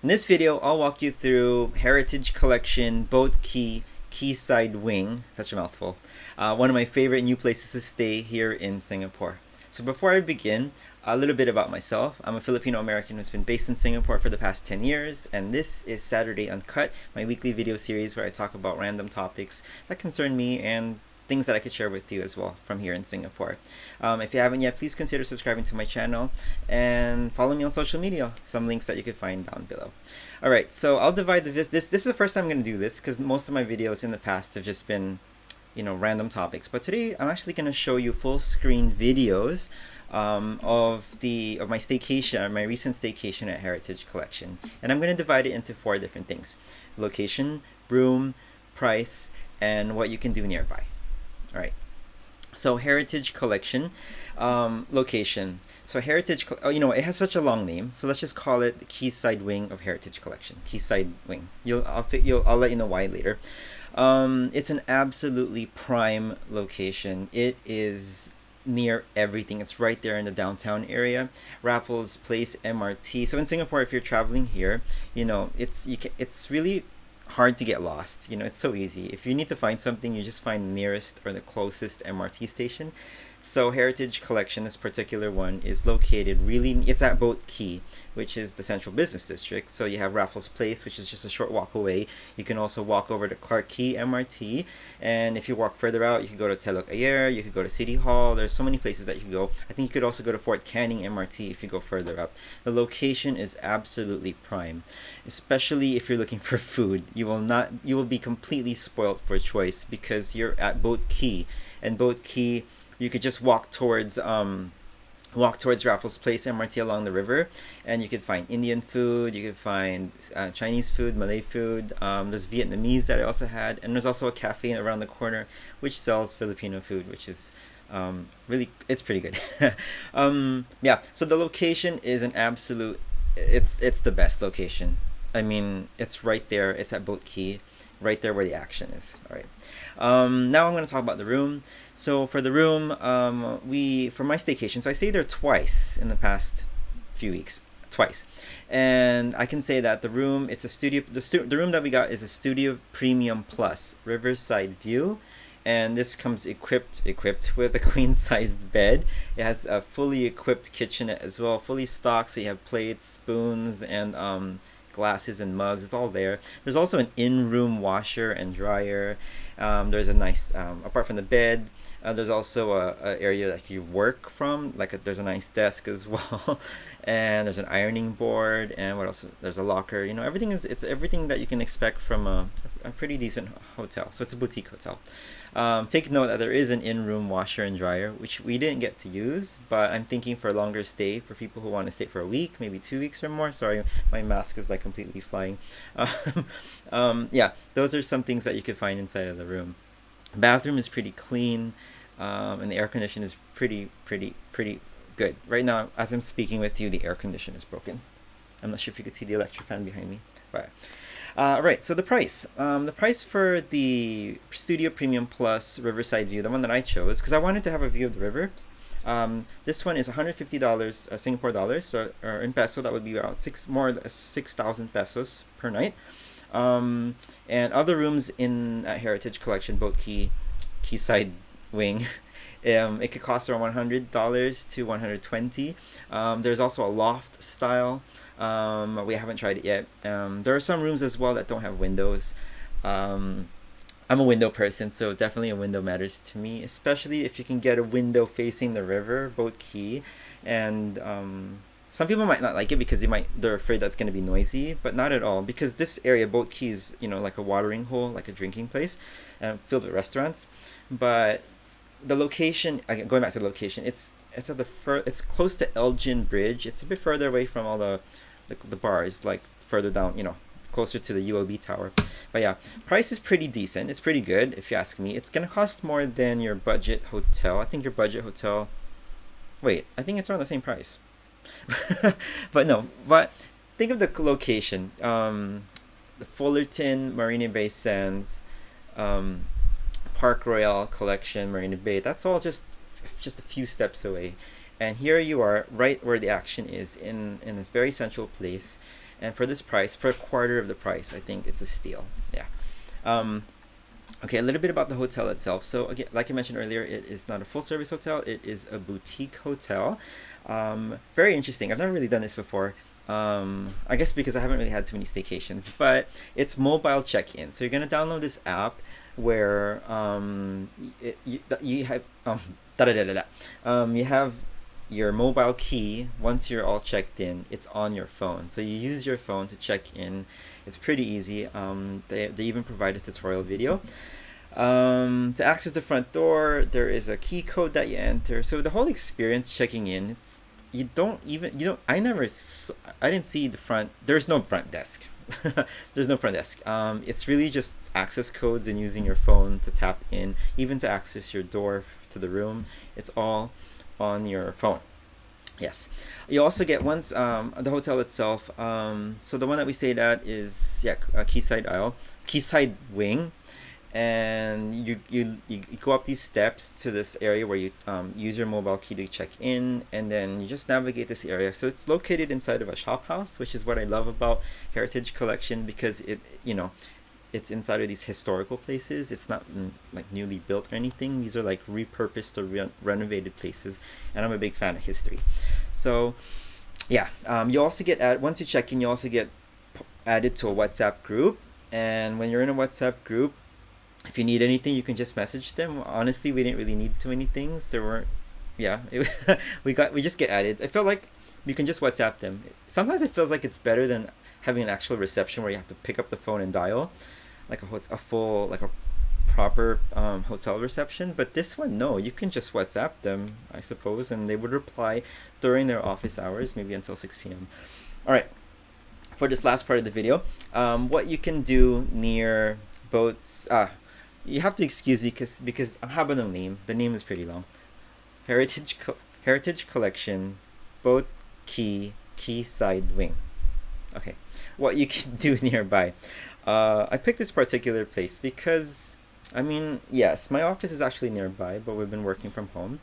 In this video, I'll walk you through Heritage Collection Boat Quay Quayside Wing, such a mouthful, one of my favorite new places to stay here in Singapore. So before I begin, a little bit about myself. I'm a Filipino American who's been based in Singapore for the past 10 years, and this is Saturday Uncut, my weekly video series where I talk about random topics that concern me and things that I could share with you as well from here in Singapore. If you haven't yet, please consider subscribing to my channel and follow me on social media. Some links that you could find down below. All right, so I'll divide this. This is the first time I'm going to do this because most of my videos in the past have just been, random topics. But today I'm actually going to show you full screen videos of my staycation, my recent staycation at Heritage Collection, and I'm going to divide it into 4 different things: location, room, price, and what you can do nearby. All right. So Heritage Collection, location. So Heritage, it has such a long name, so let's just call it the Quayside Wing of Heritage Collection. Quayside Wing. I'll let you know why later. It's an absolutely prime location. It is near everything. It's right there in the downtown area. Raffles Place MRT. So in Singapore, if you're traveling here, it's really hard to get lost. It's so easy. If you need to find something, you just find the nearest or the closest MRT station. So Heritage Collection, this particular one, is located it's at Boat Quay, which is the central business district. So you have Raffles Place, which is just a short walk away. You can also walk over to Quay MRT, and if you walk further out, you can go to Telok Ayer, you could go to City Hall. There's so many places that you can go. I think you could also go to Fort Canning MRT if you go further up. The location is absolutely prime, especially if you're looking for food. You will be completely spoiled for choice because you're at Boat Quay, and Boat Quay, you could just walk towards Raffles Place MRT along the river, and you could find Indian food, you could find Chinese food, Malay food. There's Vietnamese that I also had, and there's also a cafe around the corner which sells Filipino food, which is it's pretty good. So the location is an absolute. It's the best location. I mean, it's right there. It's at Boat Quay, right there where the action is. All right. Now I'm going to talk about the room. So for the room, for my staycation, so I stayed there twice in the past few weeks, twice, and I can say that the room, it's a studio. The room that we got is a Studio Premium Plus Riverside View, and this comes equipped with a queen-sized bed. It has a fully equipped kitchenette as well, fully stocked. So you have plates, spoons, and glasses and mugs. It's all there. There's also an in-room washer and dryer. There's a nice apart from the bed, there's also a area that you work from, there's a nice desk as well, and there's an ironing board, and what else, there's a locker. It's everything that you can expect from a pretty decent hotel. So it's a boutique hotel. Take note that there is an in-room washer and dryer, which we didn't get to use, but I'm thinking for a longer stay, for people who want to stay for a week, maybe 2 weeks or more. Sorry, my mask is completely flying. Those are some things that you could find inside of the room. Bathroom is pretty clean, and the air condition is pretty good. Right now, as I'm speaking with you, the air condition is broken. I'm not sure if you could see the electric fan behind me, but right. So the price for the Studio Premium Plus Riverside View, the one that I chose, because I wanted to have a view of the river. This one is $150 Singapore dollars, or in peso that would be about 6,000 pesos per night. And other rooms at Heritage Collection Boat Quay Quayside Wing, it could cost around $100 to $120. There's also a loft style. We haven't tried it yet. There are some rooms as well that don't have windows. I'm a window person, so definitely a window matters to me, especially if you can get a window facing the river, Boat Quay. And some people might not like it because they're afraid that's going to be noisy, but not at all, because this area, Boat Quay, is like a watering hole, like a drinking place, filled with restaurants. But the location, again, going back to the location, it's it's close to Elgin Bridge. It's a bit further away from all the bars, further down, closer to the UOB tower. But yeah, price is pretty decent. It's pretty good if you ask me. It's gonna cost more than your budget hotel. I think your budget hotel. Wait, I think it's around the same price. But think of the location. The Fullerton, Marina Bay Sands, Park Royal Collection, Marina Bay. That's all just a few steps away. And here you are, right where the action is, in this very central place. And for this price, for a quarter of the price, I think it's a steal. Yeah. Okay, a little bit about the hotel itself. So again, like I mentioned earlier, it is not a full service hotel. It is a boutique hotel. Very interesting. I've never really done this before. I guess because I haven't really had too many staycations, but it's mobile check-in. So you're gonna download this app where you have da da da da da. You have your mobile key. Once you're all checked in, it's on your phone. So you use your phone to check in. It's pretty easy. They even provide a tutorial video. To access the front door, there is a key code that you enter. So the whole experience checking in, it's you don't even you don't I didn't see the front. There's no front desk. There's no front desk. It's really just access codes and using your phone to tap in, even to access your door to the room. It's all on your phone. Yes. You also get once the hotel itself. So the one that we stayed at is Quayside Wing, and you go up these steps to this area where you use your mobile key to check in, and then you just navigate this area. So it's located inside of a shop house, which is what I love about Heritage Collection, because it's inside of these historical places. It's not like newly built or anything. These are like repurposed or renovated places, and I'm a big fan of history. So yeah, you also get once you check in, you also get added to a WhatsApp group, and when you're in a WhatsApp group, if you need anything, you can just message them. Honestly, we didn't really need too many things. There weren't, yeah, we just get added. I felt like you can just WhatsApp them. Sometimes it feels like it's better than having an actual reception where you have to pick up the phone and dial, like a full, like a proper hotel reception. But this one, no, you can just WhatsApp them, I suppose, and they would reply during their office hours, maybe until 6 p.m. All right, for this last part of the video, what you can do near boats. You have to excuse me because I have no name. The name is pretty long. Heritage Collection, Boat Quayside Wing. Okay, what you can do nearby. I picked this particular place because, I mean, yes, my office is actually nearby, but we've been working from home,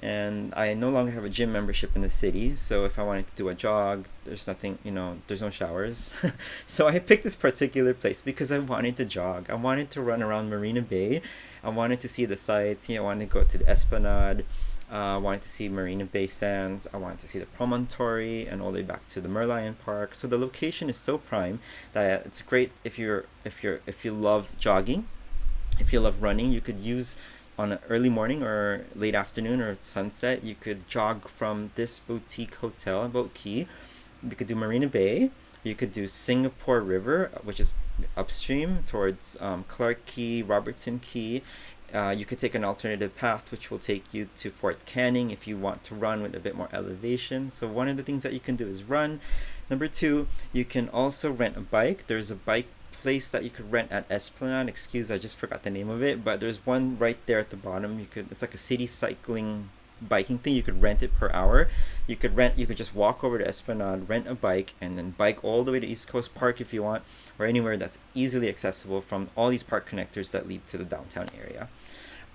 and I no longer have a gym membership in the city. So if I wanted to do a jog, there's nothing, there's no showers. So I picked this particular place because I wanted to jog. I wanted to run around Marina Bay. I wanted to see the sights. I wanted to go to the Esplanade. I wanted to see Marina Bay Sands. I wanted to see the promontory and all the way back to the Merlion Park. So the location is so prime that it's great if you love jogging, if you love running. You could use on an early morning or late afternoon or sunset. You could jog from this boutique hotel, Boat Quay. You could do Marina Bay. You could do Singapore River, which is upstream towards Clark Quay, Robertson Quay. You could take an alternative path, which will take you to Fort Canning if you want to run with a bit more elevation. So one of the things that you can do is run. Number two, you can also rent a bike. There's a bike place that you could rent at Esplanade. I just forgot the name of it, but there's one right there at the bottom. It's like a city cycling biking thing. You could rent it per hour. You could just walk over to Esplanade, rent a bike, and then bike all the way to East Coast Park if you want, or anywhere that's easily accessible from all these park connectors that lead to the downtown area.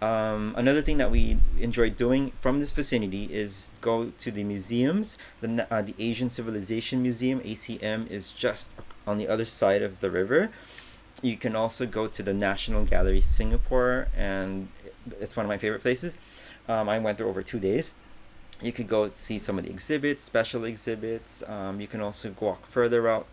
Another thing that we enjoy doing from this vicinity is go to the museums. The Asian Civilization Museum, ACM, is just on the other side of the river. You can also go to the National Gallery Singapore, and it's one of my favorite places. I went there over 2 days. You could go see some of the exhibits, special exhibits. You can also walk further out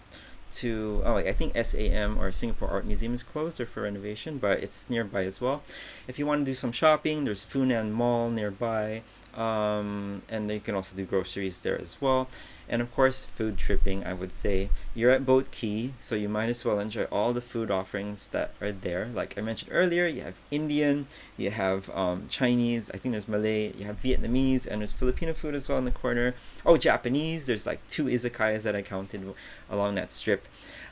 to, I think SAM or Singapore Art Museum is closed or for renovation, but it's nearby as well. If you want to do some shopping, there's Funan Mall nearby, and you can also do groceries there as well. And of course, food tripping, I would say. You're at Boat Quay, so you might as well enjoy all the food offerings that are there. Like I mentioned earlier, you have Indian, you have Chinese, I think there's Malay, you have Vietnamese, and there's Filipino food as well in the corner. Oh, Japanese, there's like 2 izakayas that I counted along that strip.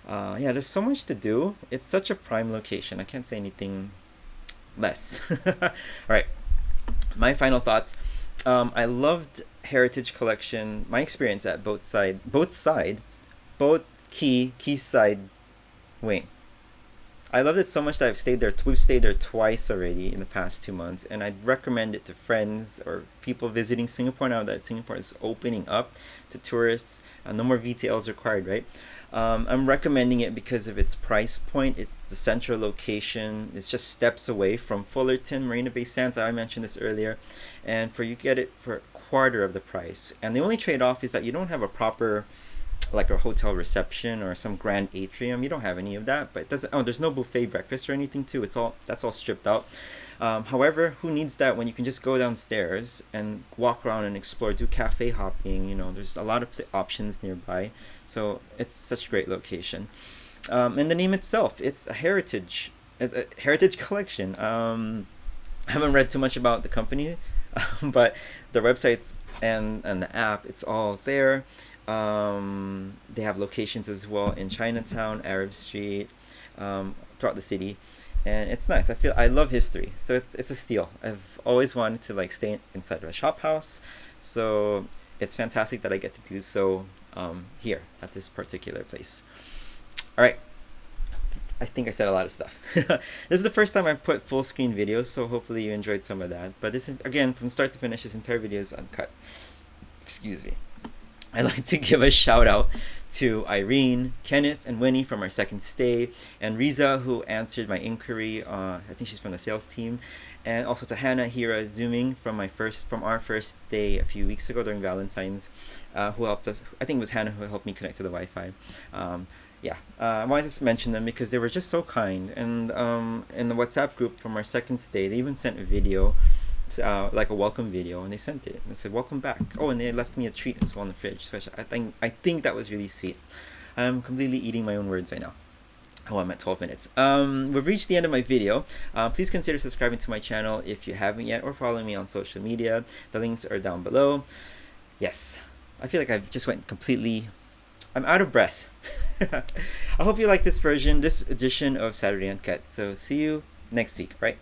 There's so much to do. It's such a prime location. I can't say anything less. All right, my final thoughts. I loved Heritage Collection. My experience at Boat Quayside Wing. I loved it so much that we've stayed there twice already in the past 2 months, and I'd recommend it to friends or people visiting Singapore now that Singapore is opening up to tourists. No more VTLs required, right? I'm recommending it because of its price point. It's the central location. It's just steps away from Fullerton, Marina Bay Sands. I mentioned this earlier, and for you get it for a quarter of the price. And the only trade-off is that you don't have a proper like a hotel reception or some grand atrium. You don't have any of that, but it doesn't. Oh, there's no buffet breakfast or anything too. That's all stripped out. However, who needs that when you can just go downstairs and walk around and explore, do cafe hopping? There's a lot of options nearby, so it's such a great location. And the name itself, it's a heritage collection. I haven't read too much about the company, but the websites and the app, it's all there. They have locations as well in Chinatown, Arab Street, throughout the city, and it's nice. I love history, so it's a steal. I've always wanted to like stay inside of a shop house, so it's fantastic that I get to do so here at this particular place. All right. I think I said a lot of stuff. This is the first time I put full screen videos, so hopefully you enjoyed some of that. But this, again, from start to finish, this entire video is uncut. Excuse me. I'd like to give a shout out to Irene, Kenneth, and Winnie from our second stay, and Riza, who answered my inquiry. I think she's from the sales team, and also to Hannah Hira zooming from our first stay a few weeks ago during Valentine's, who helped us. I think it was Hannah who helped me connect to the Wi-Fi. I wanted to just mention them because they were just so kind. And in the WhatsApp group from our second stay, they even sent a video, like a welcome video, and they sent it. And they said, "Welcome back." Oh, and they left me a treat as well in the fridge. So I think that was really sweet. I'm completely eating my own words right now. Oh, I'm at 12 minutes. We've reached the end of my video. Please consider subscribing to my channel if you haven't yet, or following me on social media. The links are down below. Yes, I feel like I just went completely... I'm out of breath. I hope you like this edition of Saturday Uncut. So see you next week, right?